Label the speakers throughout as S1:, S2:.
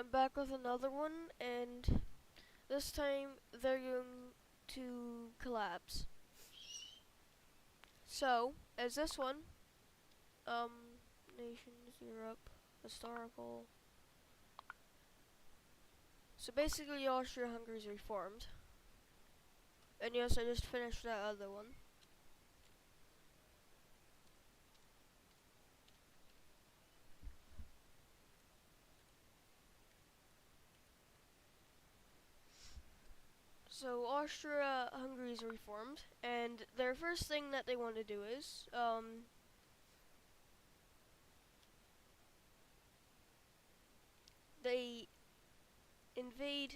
S1: I'm back with another one, and this time they're going to collapse. So, as this one, nations, Europe, historical. So basically, Austria-Hungary's reformed. And yes, I just finished that other one. So Austria-Hungary's reformed, and their first thing that they want to do is, they invade,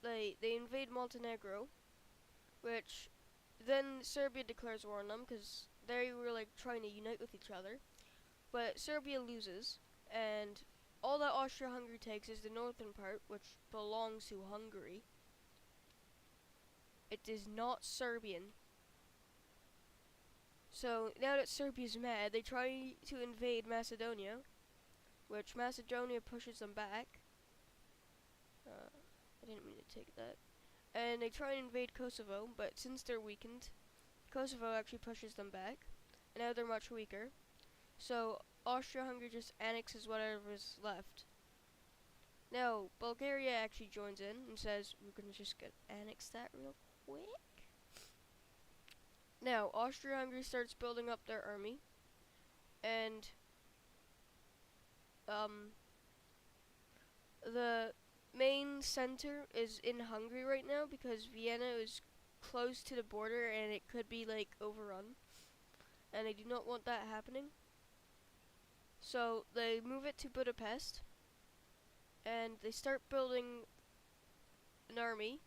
S1: they invade Montenegro, which then Serbia declares war on them because they were like trying to unite with each other. But Serbia loses, and all that Austria-Hungary takes is the northern part, which belongs to Hungary. It is not Serbian. So now that Serbia's mad, they try to invade Macedonia, which Macedonia pushes them back. I didn't mean to take that. And they try and invade Kosovo, but since they're weakened, Kosovo actually pushes them back, and now they're much weaker. So Austria-Hungary just annexes whatever is left. Now, Bulgaria actually joins in and says, we're gonna just annex that real quick. Now, Austria-Hungary starts building up their army, and the main center is in Hungary right now because Vienna is close to the border and it could be like overrun, and they do not want that happening. So they move it to Budapest, and they start building an army.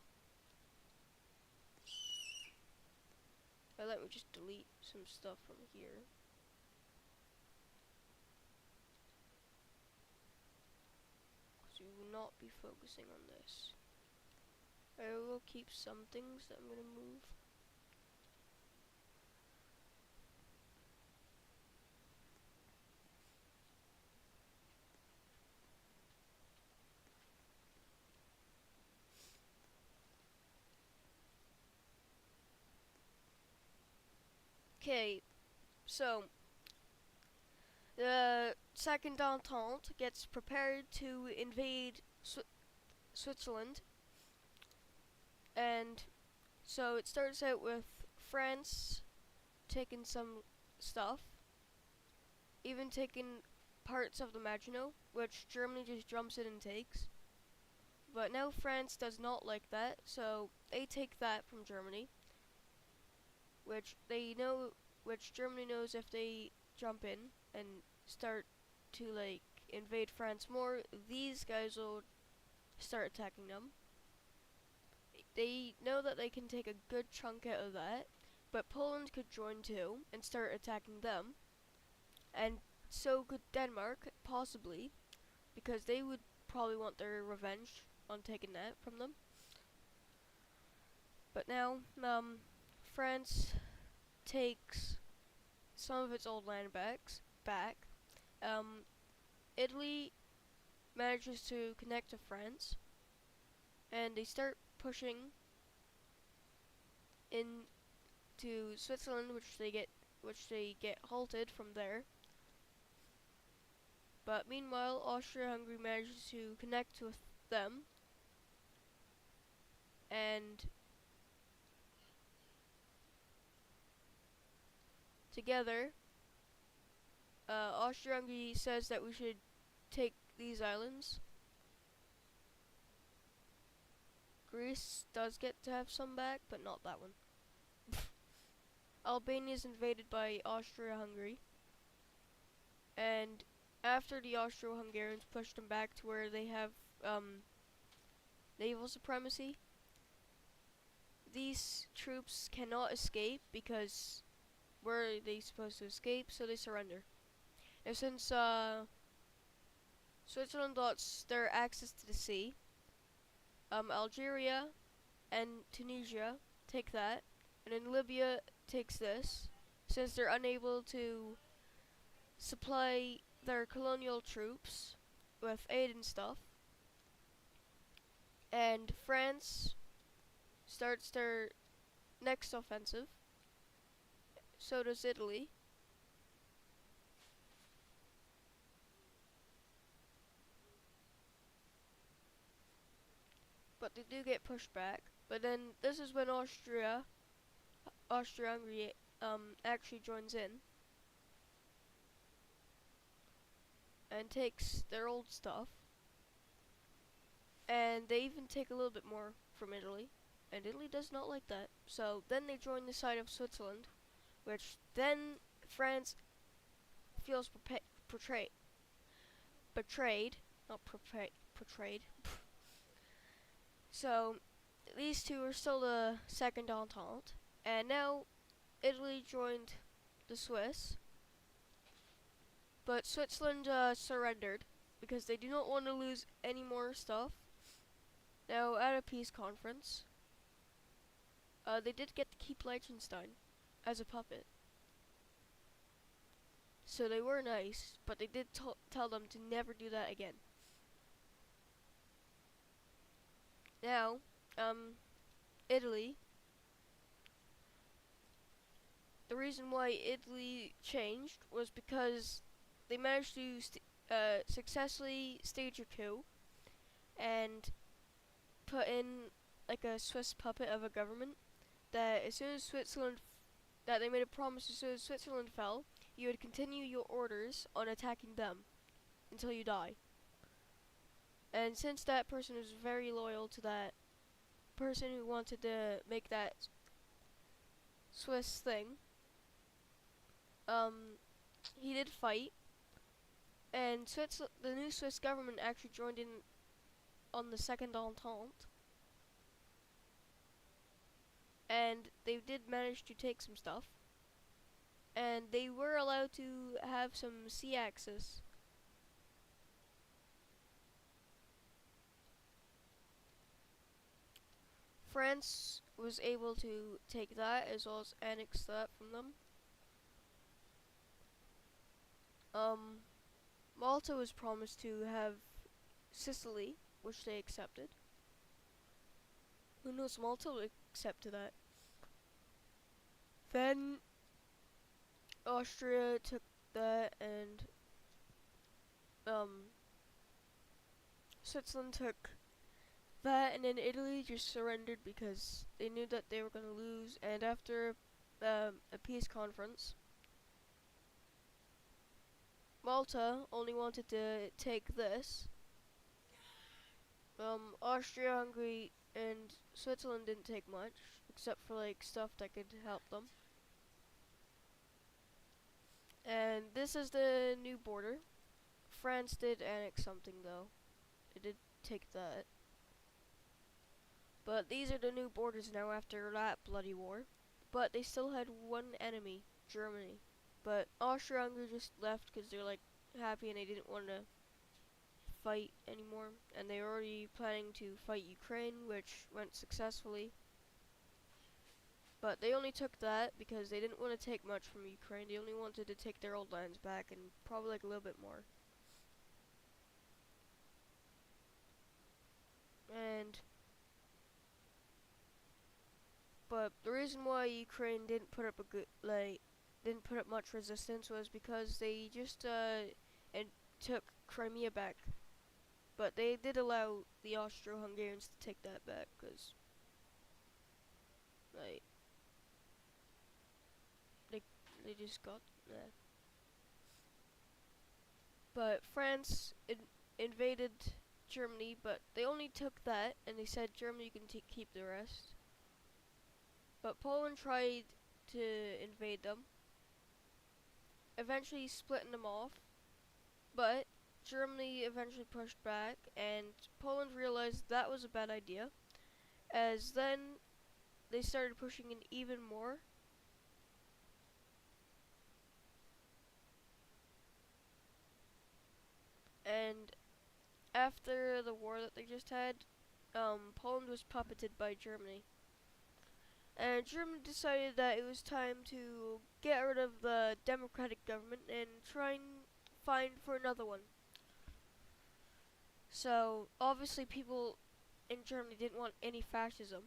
S1: Let me just delete some stuff from here. Because we will not be focusing on this. I will keep some things that I'm going to move. Okay, so the Second Entente gets prepared to invade Switzerland, and so it starts out with France taking some stuff, even taking parts of the Maginot, which Germany just jumps in and takes. But now France does not like that, so they take that from Germany, which Germany knows if they jump in and start to like invade France more, these guys will start attacking them. They know that they can take a good chunk out of that, but Poland could join too and start attacking them, and so could Denmark, possibly, because they would probably want their revenge on taking that from them. But now, France takes some of its old land back. Italy manages to connect to France, and they start pushing into Switzerland, which they get halted from there. But meanwhile, Austria-Hungary manages to connect with them, and together, Austria-Hungary says that we should take these islands. Greece does get to have some back, but not that one. Albania is invaded by Austria-Hungary, and after the Austro-Hungarians pushed them back to where they have naval supremacy, these troops cannot escape because where are they supposed to escape? So they surrender. And since Switzerland lost their access to the sea, Algeria and Tunisia take that, and then Libya takes this, since they're unable to supply their colonial troops with aid and stuff. And France starts their next offensive. So does Italy. But they do get pushed back. But then this is when Austria-Hungary actually joins in and takes their old stuff. And they even take a little bit more from Italy. And Italy does not like that. So then they join the side of Switzerland, which then France feels betrayed, not portrayed. So these two are still the second entente, and now Italy joined the Swiss, but Switzerland surrendered because they do not want to lose any more stuff. Now at a peace conference, they did get to keep Liechtenstein as a puppet. So they were nice, but they did tell them to never do that again. Now, Italy. The reason why Italy changed was because they managed to successfully stage a coup and put in like a Swiss puppet of a government that as soon as that they made a promise as soon as Switzerland fell, you would continue your orders on attacking them until you die. And since that person was very loyal to that person who wanted to make that Swiss thing, he did fight, and the new Swiss government actually joined in on the Second Entente, and they did manage to take some stuff, and they were allowed to have some sea access. France was able to take that as well as annex that from them. Malta was promised to have Sicily, which they accepted. Who knows, Malta will accept to that. Then Austria took that, and Switzerland took that, and then Italy just surrendered because they knew that they were going to lose. And after a peace conference, Malta only wanted to take this. Austria-Hungary and Switzerland didn't take much, except for like stuff that could help them. And this is the new border. France did annex something though. It did take that. But these are the new borders now after that bloody war. But they still had one enemy, Germany. But Austria-Hungary just left because they're like happy and they didn't want to fight anymore. And they were already planning to fight Ukraine, which went successfully. But they only took that because they didn't want to take much from Ukraine. They only wanted to take their old lands back and probably like a little bit more. But the reason why Ukraine didn't put up didn't put up much resistance was because they just and took Crimea back. But they did allow the Austro-Hungarians to take that back because like they just got that. But France invaded Germany, but they only took that, and they said Germany can keep the rest. But Poland tried to invade them, eventually splitting them off. But Germany eventually pushed back, and Poland realized that was a bad idea, as then they started pushing in even more. And after the war that they just had, Poland was puppeted by Germany. And Germany decided that it was time to get rid of the democratic government and try and find for another one. So obviously people in Germany didn't want any fascism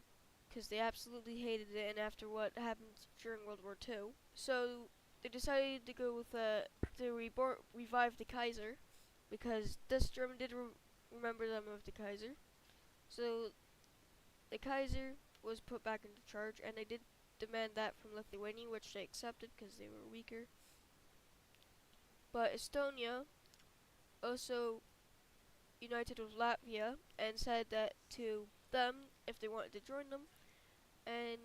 S1: because they absolutely hated it, and after what happened during World War II, so they decided to go with revive the Kaiser because this German did remember them of the Kaiser. So the Kaiser was put back into charge, and they did demand that from Lithuania, which they accepted because they were weaker. But Estonia also united with Latvia and said that to them if they wanted to join them, and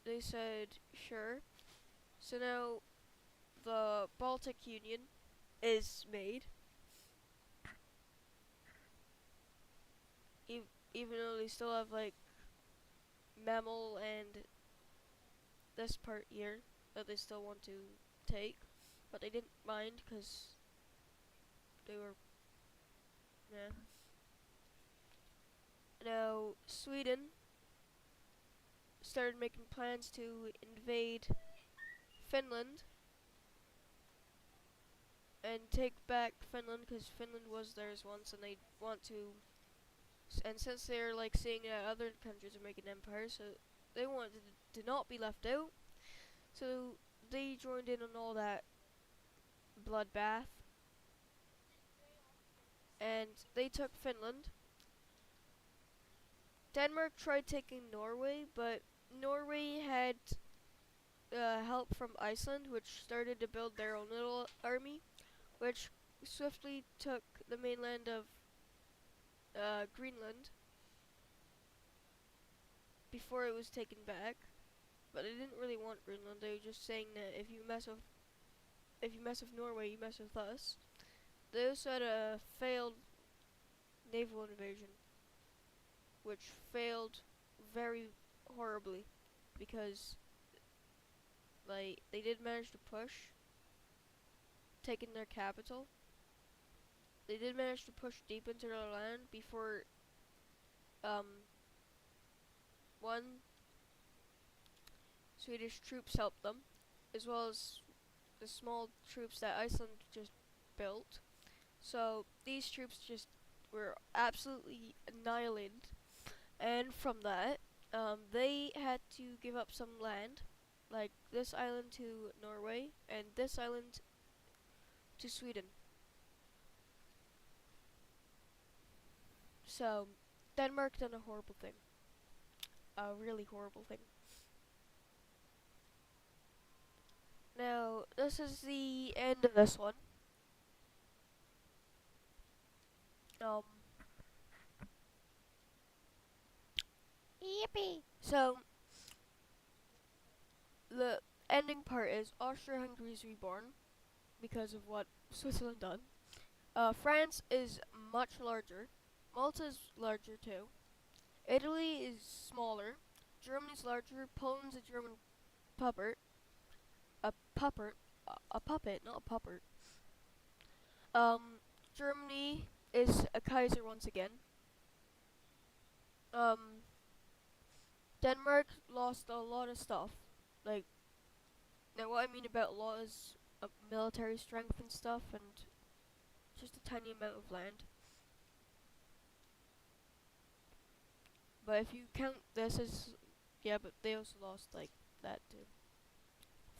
S1: they said sure. So now the Baltic Union is made, even though they still have like Memel and this part here that they still want to take, but they didn't mind because they were, yeah. Now Sweden started making plans to invade Finland and take back Finland because Finland was theirs once, and they want to. And since they're like seeing that other countries are making empires, so they wanted to not be left out. So they joined in on all that bloodbath, and they took Finland. Denmark tried taking Norway, but Norway had help from Iceland, which started to build their own little army, which swiftly took the mainland of Greenland before it was taken back. But they didn't really want Greenland. They were just saying that if you mess with Norway, you mess with us. They also had a failed naval invasion, which failed very horribly because like they did manage to push, taking their capital. They did manage to push deep into their land before um one Swedish troops helped them, as well as the small troops that Iceland just built. So these troops just were absolutely annihilated, and from that, they had to give up some land, like this island to Norway and this island to Sweden. So Denmark done a horrible thing, a really horrible thing. Now this is the end of this one. Um, Yippee! So the ending part is Austria-Hungary is reborn because of what Switzerland done. France is much larger. Malta's larger too. Italy is smaller. Germany's larger. Poland's a German puppet. A puppet. A puppet, not a puppet. Um, Germany is a Kaiser once again. Um, Denmark lost a lot of stuff. Like, now what I mean about a lot is military strength and stuff, and just a tiny amount of land. But if you count this as, yeah, but they also lost like that too.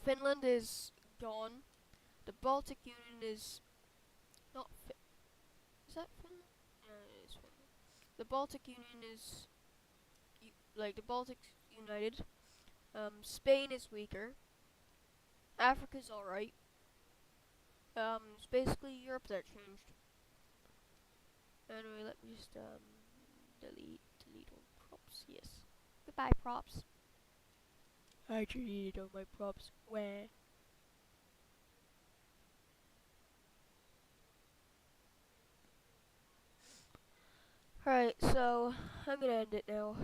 S1: Finland is gone. The Baltic Union is not. Is that Finland? Yeah, it is Finland. The Baltic Union is like the Baltics united. Spain is weaker. Africa's alright. It's basically Europe that changed. Anyway, let me just delete all props. Yes. Goodbye, props. I deleted all my props. Where? Alright, so I'm gonna end it now.